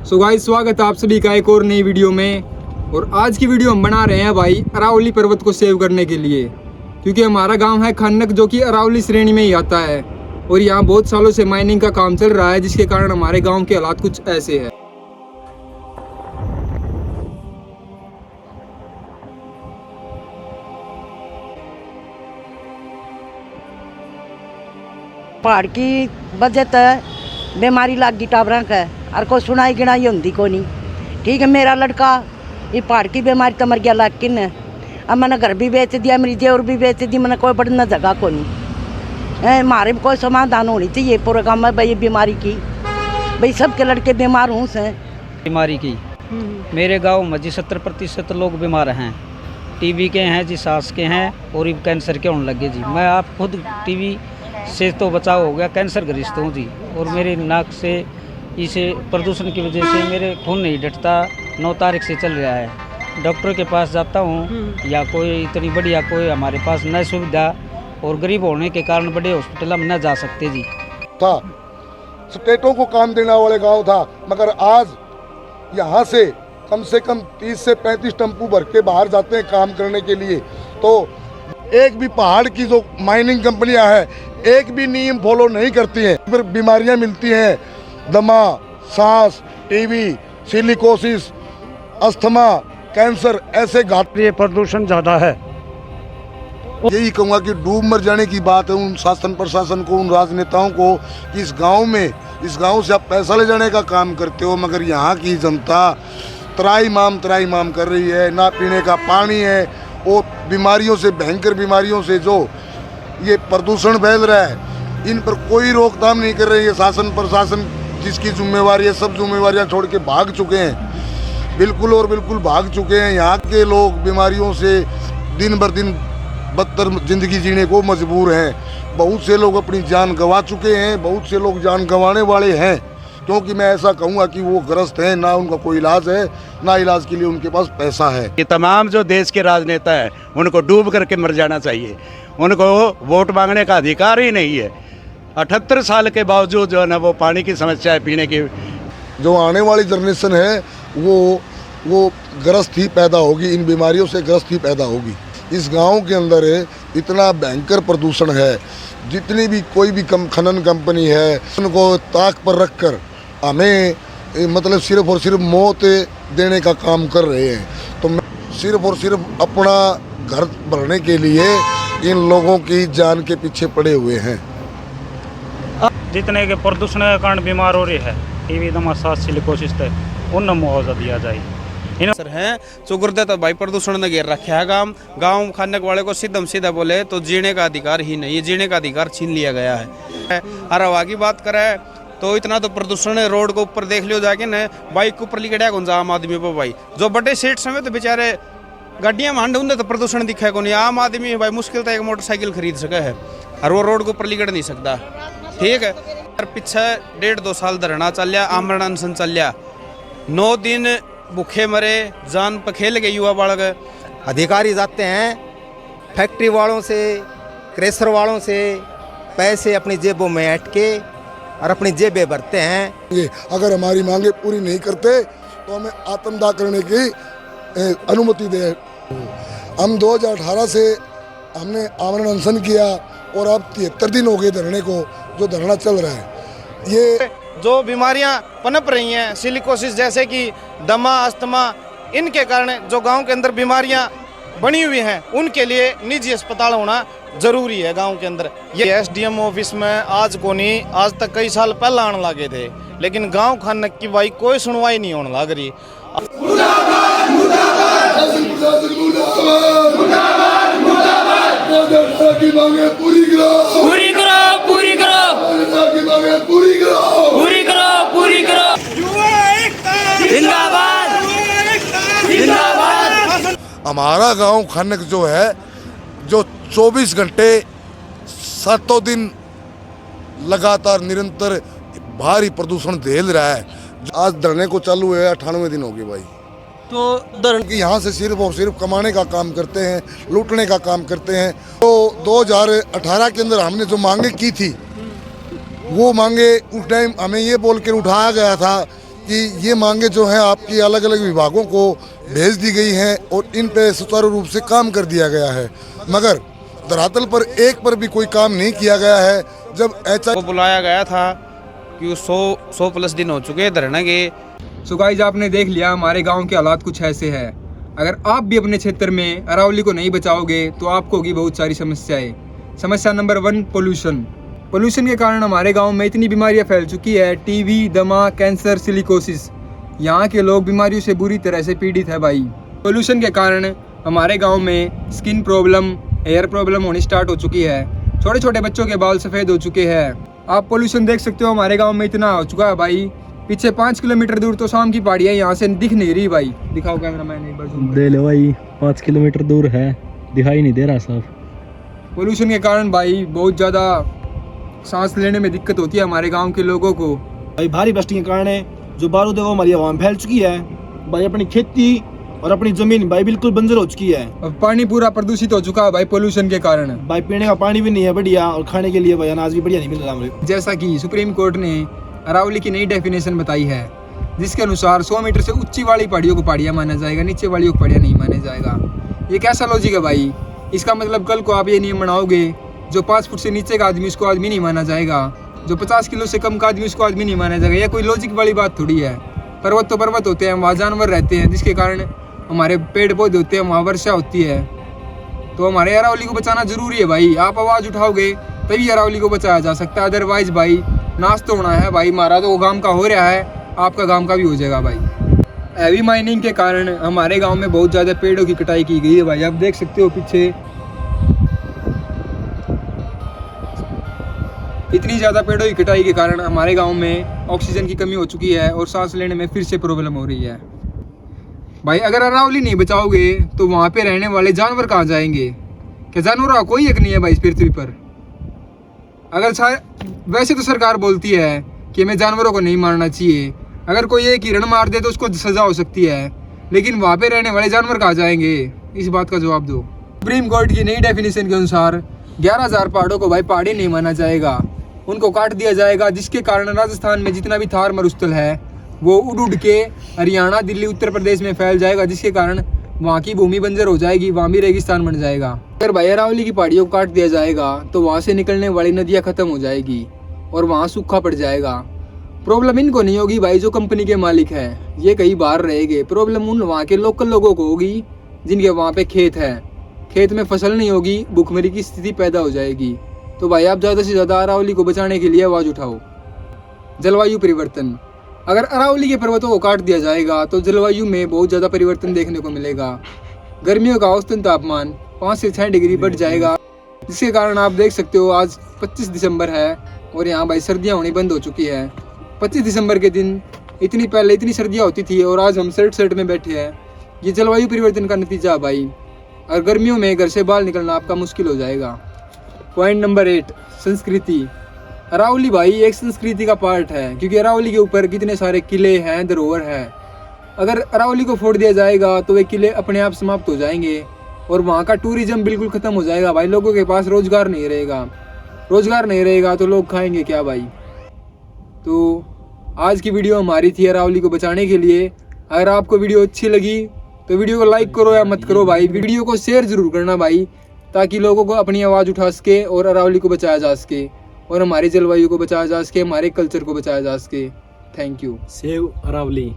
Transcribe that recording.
So guys, स्वागत है आप सभी का एक और नई वीडियो में। और आज की वीडियो हम बना रहे हैं भाई अरावली पर्वत को सेव करने के लिए, क्योंकि हमारा गांव है खन्नक जो कि अरावली श्रेणी में ही आता है। और यहाँ बहुत सालों से माइनिंग का काम चल रहा है, जिसके कारण हमारे गांव के हालात कुछ ऐसे हैं। पहाड़ की वजह तो बीमारी लग गई टाबरा का, और कोई सुनाई गिनाई होती को नहीं। ठीक है, मेरा लड़का ये पहाड़ की बीमारी तो मर गया, लेकिन अब मैंने घर भी बेच दिया, मेरी देवर भी बेच दी, मैंने कोई बढ़ना जगह को नहीं। हमारे कोई समाधान होनी चाहिए पूरे गाँव में भाई ये बीमारी की। भाई सबके लड़के बीमार हूँ से बीमारी की। मेरे गांव में जी 70% लोग बीमार हैं। टीबी के हैं जी, सांस के हैं, और ये कैंसर के होने लगे जी। मैं आप खुद टीबी से तो बचाव हो गया, कैंसर ग्रस्त हूँ जी। और मेरे नाक से इसे प्रदूषण की वजह से मेरे खून नहीं डटता, 9 तारीख से चल रहा है। डॉक्टर के पास जाता हूँ या कोई इतनी बढ़िया कोई हमारे पास न सुविधा, और गरीब होने के कारण बड़े हॉस्पिटल में न जा सकते जी। था स्टेटों को काम देने वाले गांव था, मगर आज यहाँ से कम 30 से 35 टेम्पू भर के बाहर जाते हैं काम करने के लिए। तो एक भी पहाड़ की जो माइनिंग कंपनियां हैं, एक भी नियम फॉलो नहीं करती हैं। फिर बीमारियां मिलती हैं, दमा, सांस, टीबी, सिलिकोसिस, अस्थमा, कैंसर, ऐसे घातक प्रदूषण ज़्यादा है। यही कहूँगा कि डूब मर जाने की बात है उन शासन प्रशासन को, उन राजनेताओं को कि इस गांव से आप पैसा ले जाने का काम करते हो, मगर यहाँ की जनता त्राई माम कर रही है। ना पीने का पानी है, और बीमारियों से, भयंकर बीमारियों से जो ये प्रदूषण फैल रहा है, इन पर कोई रोकथाम नहीं कर रही है शासन प्रशासन। जिसकी जिम्मेवारी है, सब जिम्मेवारियाँ छोड़ के भाग चुके हैं, बिल्कुल और बिल्कुल भाग चुके हैं। यहाँ के लोग बीमारियों से दिन बर दिन बदतर जिंदगी जीने को मजबूर हैं। बहुत से लोग अपनी जान गंवा चुके हैं, बहुत से लोग जान गंवाने वाले हैं, क्योंकि मैं ऐसा कहूँगा कि वो ग्रस्त हैं, ना उनका कोई इलाज है, ना इलाज के लिए उनके पास पैसा है। ये तमाम जो देश के राजनेता हैं उनको डूब करके मर जाना चाहिए। उनको वोट मांगने का अधिकार ही नहीं है। 78 साल के बावजूद जो है ना, वो पानी की समस्या है, पीने की। जो आने वाली जनरेशन है वो ग्रस्त ही पैदा होगी, इन बीमारियों से ग्रस्त ही पैदा होगी। इस गांव के अंदर इतना भयंकर प्रदूषण है, जितनी भी कोई भी खनन कंपनी है, उनको ताक पर रखकर हमें मतलब सिर्फ और सिर्फ मौत देने का काम कर रहे हैं। तो सिर्फ और सिर्फ अपना घर भरने के लिए इन लोगों की जान के पीछे पड़े हुए हैं। जितने के प्रदूषण के कारण बीमार हो रही है, टीबी, दमा, सांस, सिलिकोसिस, उन मुआवजा दिया जाए। सर हैं जो गुर्दे तो भाई प्रदूषण ने घेर रखा है। गांव खन्नक वाले को सीधा बोले तो जीने का अधिकार ही नहीं है, जीने का अधिकार छीन लिया गया है। और हवा की बात करें तो इतना तो प्रदूषण है, रोड के ऊपर देख लियो जाके न, बाइक के ऊपर लिखा कौन सा आम आदमी पर भाई, जो बड़े सेठ समय तो बेचारे गाड़ियाँ में होंगे तो प्रदूषण दिखा को नहीं। आम आदमी भाई मुश्किल तो एक मोटरसाइकिल खरीद सके है, और वो रोड के ऊपर लिकड़ नहीं सकता। ठीक है, और पीछे 1.5-2 साल धरना चल लिया, आमरण अनशन चल लिया, 9 दिन भूखे मरे, जान पर खेल गए युवा बालक। अधिकारी जाते हैं फैक्ट्री वालों से, क्रेशर वालों से पैसे अपनी जेबों में अटके और अपनी जेबें भरते हैं। अगर हमारी मांगे पूरी नहीं करते तो हमें आत्मदाह करने की अनुमति दे। हम 2018 से हमने आमरण अनशन किया, और अब 73 दिन हो गए धरने को, जो धरना चल रहा है। ये जो बीमारियां पनप रही हैं, सिलिकोसिस जैसे कि दमा, अस्थमा, इनके कारण जो गांव के अंदर बीमारियां बनी हुई हैं, उनके लिए निजी अस्पताल होना जरूरी है गांव के अंदर। ये एसडीएम ऑफिस में आज को नहीं, आज तक कई साल पहले आने लगे थे, लेकिन गांव खन्नक की भाई कोई सुनवाई नहीं होने लग रही। हमारा गांव खन्नक जो है, जो 24 घंटे 7 दिन लगातार निरंतर भारी प्रदूषण झेल रहा है। आज धरने को चालू है 98 दिन हो गए भाई। तो धरने कि यहाँ से सिर्फ और सिर्फ कमाने का काम करते हैं, लूटने का काम करते हैं। तो 2018 के अंदर हमने जो मांगे की थी, वो मांगे उस टाइम हमें ये बोल कर उठाया गया था कि ये मांगे जो हैं आपकी अलग अलग विभागों को भेज दी गई हैं और इन पे सुचारू रूप से काम कर दिया गया है, मगर धरातल पर एक पर भी कोई काम नहीं किया गया है। जब को बुलाया गया था कि 100 प्लस दिन हो चुके हैं धरने के। सो गाइस, आपने देख लिया हमारे गांव के हालात कुछ ऐसे हैं। अगर आप भी अपने क्षेत्र में अरावली को नहीं बचाओगे तो आपको होगी बहुत सारी समस्याएं। समस्या नंबर 1, पोल्यूशन। पोल्यूशन के कारण हमारे गांव में इतनी बीमारियां फैल चुकी है, टीबी, दमा, कैंसर, सिलिकोसिस। यहाँ के लोग बीमारियों से बुरी तरह से पीड़ित है भाई। पोल्यूशन के कारण हमारे गांव में स्किन प्रॉब्लम, एयर प्रॉब्लम होनी स्टार्ट हो चुकी है। छोटे छोटे बच्चों के बाल सफ़ेद हो चुके हैं। आप पोल्यूशन देख सकते हो हमारे गांव में इतना हो चुका है भाई। पीछे 5 किलोमीटर दूर तो शाम की पहाड़ियाँ यहाँ से दिख नहीं रही भाई। दिखाओ कैमरामैन एक बार दे लो भाई, 5 किलोमीटर दूर है, दिखाई नहीं दे रहा साफ। पोल्यूशन के कारण भाई बहुत ज़्यादा सांस लेने में दिक्कत होती है हमारे गांव के लोगों को। भाई भारी बस्टिंग के कारण जो बारूद है वो हमारी हवा में फैल चुकी है भाई। अपनी खेती और अपनी जमीन भाई बिल्कुल बंजर हो चुकी है। अब पानी पूरा प्रदूषित हो चुका है भाई पोल्यूशन के कारण। भाई पीने का पानी भी नहीं है बढ़िया, और खाने के लिए भाई अनाज भी बढ़िया नहीं मिल रहा हमें। जैसा कि सुप्रीम कोर्ट ने अरावली की नई डेफिनेशन बताई है, जिसके अनुसार 100 मीटर से ऊंची वाली पहाड़ियों को पहाड़ियाँ माना जाएगा, नीचे वाली को पहाड़ियाँ नहीं माना जाएगा। ये कैसा लॉजिक है भाई? इसका मतलब कल को आप ये नियम बनाओगे, जो 5 फुट से नीचे का आदमी उसको आदमी नहीं माना जाएगा, जो 50 किलो से कम का आदमी उसको आदमी नहीं माना जाएगा। यह कोई लॉजिक वाली बात थोड़ी है। पर्वत तो पर्वत होते हैं, वहाँ जानवर रहते हैं, जिसके कारण हमारे पेड़ पौधे होते हैं, वहाँ वर्षा होती है। तो हमारे अरावली को बचाना जरूरी है भाई। आप आवाज़ उठाओगे तभी अरावली को बचाया जा सकता है, अदरवाइज भाई नाश तो होना है भाई। हमारा तो गांव का हो रहा है, आपका गांव का भी हो जाएगा भाई। हैवी माइनिंग के कारण हमारे गांव में बहुत ज़्यादा पेड़ों की कटाई की गई है भाई। आप देख सकते हो पीछे इतनी ज़्यादा पेड़ों की कटाई के कारण हमारे गांव में ऑक्सीजन की कमी हो चुकी है और सांस लेने में फिर से प्रॉब्लम हो रही है भाई। अगर अरावली नहीं बचाओगे तो वहाँ पे रहने वाले जानवर कहाँ जाएंगे? क्या जानवरों का कोई हक नहीं है भाई इस पृथ्वी पर? वैसे तो सरकार बोलती है कि हमें जानवरों को नहीं मारना चाहिए, अगर कोई एक हिरण मार दे तो उसको सज़ा हो सकती है, लेकिन वहाँ पे रहने वाले जानवर कहाँ जाएंगे? इस बात का जवाब दो। सुप्रीम कोर्ट की नई डेफिनेशन के अनुसार 11,000 पहाड़ों को भाई पहाड़ी नहीं माना जाएगा, उनको काट दिया जाएगा, जिसके कारण राजस्थान में जितना भी थार मरुस्थल है वो उड़ के हरियाणा, दिल्ली, उत्तर प्रदेश में फैल जाएगा, जिसके कारण वहाँ की भूमि बंजर हो जाएगी, वहाँ भी रेगिस्तान बन जाएगा। अगर भाई अरावली की पहाड़ियों को काट दिया जाएगा तो वहाँ से निकलने वाली नदियाँ खत्म हो जाएगी और वहाँ सूखा पड़ जाएगा। प्रॉब्लम इनको नहीं होगी भाई जो कंपनी के मालिक हैं, ये कहीं बाहर रहेंगे। प्रॉब्लम उन वहाँ के लोकल लोगों को होगी जिनके वहाँ पे खेत है, खेत में फसल नहीं होगी, भूखमरी की स्थिति पैदा हो जाएगी। तो भाई आप ज़्यादा से ज़्यादा अरावली को बचाने के लिए आवाज़ उठाओ। जलवायु परिवर्तन। अगर अरावली के पर्वतों को काट दिया जाएगा तो जलवायु में बहुत ज़्यादा परिवर्तन देखने को मिलेगा। गर्मियों का औसतन तापमान 5 से 6 डिग्री बढ़ जाएगा, जिसके कारण आप देख सकते हो आज 25 दिसंबर है और यहाँ भाई सर्दियाँ होनी बंद हो चुकी है। 25 दिसंबर के दिन पहले इतनी सर्दियाँ होती थी और आज हम शर्ट में बैठे हैं। ये जलवायु परिवर्तन का नतीजा भाई। और गर्मियों में घर से बाहर निकलना आपका मुश्किल हो जाएगा। पॉइंट नंबर 8, संस्कृति। अरावली भाई एक संस्कृति का पार्ट है, क्योंकि अरावली के ऊपर कितने सारे किले हैं, धरोहर है। अगर अरावली को फोड़ दिया जाएगा तो वे किले अपने आप समाप्त हो जाएंगे और वहाँ का टूरिज्म बिल्कुल ख़त्म हो जाएगा भाई। लोगों के पास रोज़गार नहीं रहेगा, रोज़गार नहीं रहेगा तो लोग खाएंगे क्या भाई? तो आज की वीडियो हमारी थी अरावली को बचाने के लिए। अगर आपको वीडियो अच्छी लगी तो वीडियो को लाइक करो या मत करो भाई, वीडियो को शेयर ज़रूर करना भाई, ताकि लोगों को अपनी आवाज़ उठा सके और अरावली को बचाया जा सके और हमारी जलवायु को बचाया जा सके, हमारे कल्चर को बचाया जा सके। Thank you. सेव अरावली।